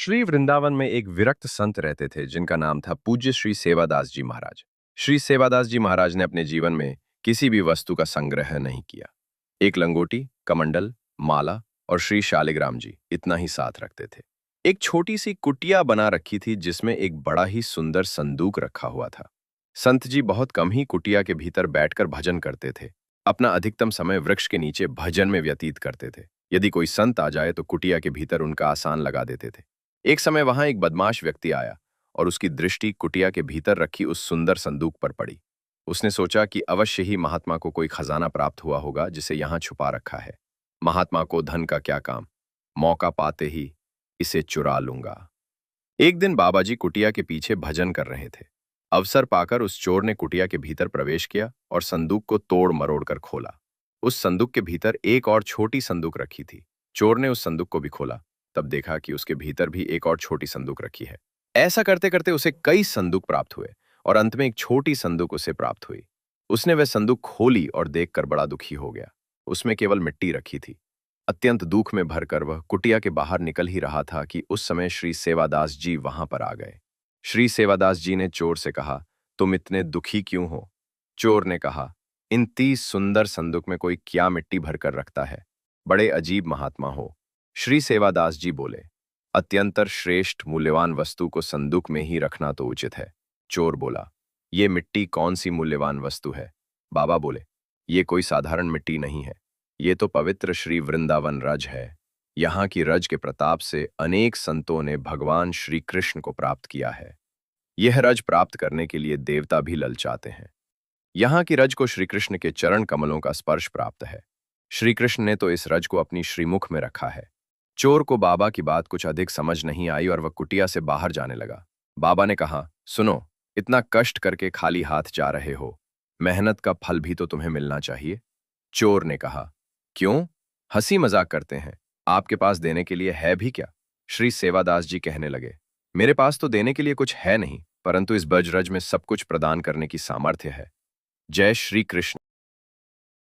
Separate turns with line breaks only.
श्री वृंदावन में एक विरक्त संत रहते थे जिनका नाम था पूज्य श्री सेवादास जी महाराज। श्री सेवादास जी महाराज ने अपने जीवन में किसी भी वस्तु का संग्रह नहीं किया। एक लंगोटी, कमंडल, माला और श्री शालिग्राम जी इतना ही साथ रखते थे। एक छोटी सी कुटिया बना रखी थी जिसमें एक बड़ा ही सुंदर संदूक रखा हुआ था। संत जी बहुत कम ही कुटिया के भीतर बैठकर भजन करते थे। अपना अधिकतम समय वृक्ष के नीचे भजन में व्यतीत करते थे। यदि कोई संत आ जाए तो कुटिया के भीतर उनका आसान लगा देते थे। एक समय वहां एक बदमाश व्यक्ति आया और उसकी दृष्टि कुटिया के भीतर रखी उस सुंदर संदूक पर पड़ी। उसने सोचा कि अवश्य ही महात्मा को कोई खजाना प्राप्त हुआ होगा जिसे यहां छुपा रखा है। महात्मा को धन का क्या काम, मौका पाते ही इसे चुरा लूंगा। एक दिन बाबा जी कुटिया के पीछे भजन कर रहे थे। अवसर पाकर उस चोर ने कुटिया के भीतर प्रवेश किया और संदूक को तोड़ मरोड़ कर खोला। उस संदूक के भीतर एक और छोटी संदूक रखी थी। चोर ने उस संदूक को भी खोला, तब देखा कि उसके भीतर भी एक और छोटी संदूक रखी है। ऐसा करते करते उसे कई संदूक प्राप्त हुए और अंत में एक छोटी संदूक उसे प्राप्त हुई। उसने वह संदूक खोली और देखकर बड़ा दुखी हो गया। उसमें केवल मिट्टी रखी थी। अत्यंत दुख में भरकर वह कुटिया के बाहर निकल ही रहा था कि उस समय श्री सेवादास जी वहां पर आ गए। श्री सेवादास जी ने चोर से कहा, तुम इतने दुखी क्यों हो? चोर ने कहा, इन 30 सुंदर संदूक में कोई क्या मिट्टी भरकर रखता है? बड़े अजीब महात्मा हो। श्री सेवादास जी बोले, अत्यंतर श्रेष्ठ मूल्यवान वस्तु को संदूक में ही रखना तो उचित है। चोर बोला, ये मिट्टी कौन सी मूल्यवान वस्तु है? बाबा बोले, ये कोई साधारण मिट्टी नहीं है, ये तो पवित्र श्री वृंदावन रज है। यहाँ की रज के प्रताप से अनेक संतों ने भगवान श्री कृष्ण को प्राप्त किया है। यह रज प्राप्त करने के लिए देवता भी ललचाते हैं। यहाँ की रज को श्री कृष्ण के चरण कमलों का स्पर्श प्राप्त है। श्री कृष्ण ने तो इस रज को अपनी श्रीमुख में रखा है। चोर को बाबा की बात कुछ अधिक समझ नहीं आई और वह कुटिया से बाहर जाने लगा। बाबा ने कहा, सुनो, इतना कष्ट करके खाली हाथ जा रहे हो, मेहनत का फल भी तो तुम्हें मिलना चाहिए। चोर ने कहा, क्यों? हंसी मजाक करते हैं, आपके पास देने के लिए है भी क्या? श्री सेवादास जी कहने लगे, मेरे पास तो देने के लिए कुछ है नहीं, परंतु इस ब्रज रज में सब कुछ प्रदान करने की सामर्थ्य है। जय श्री कृष्ण।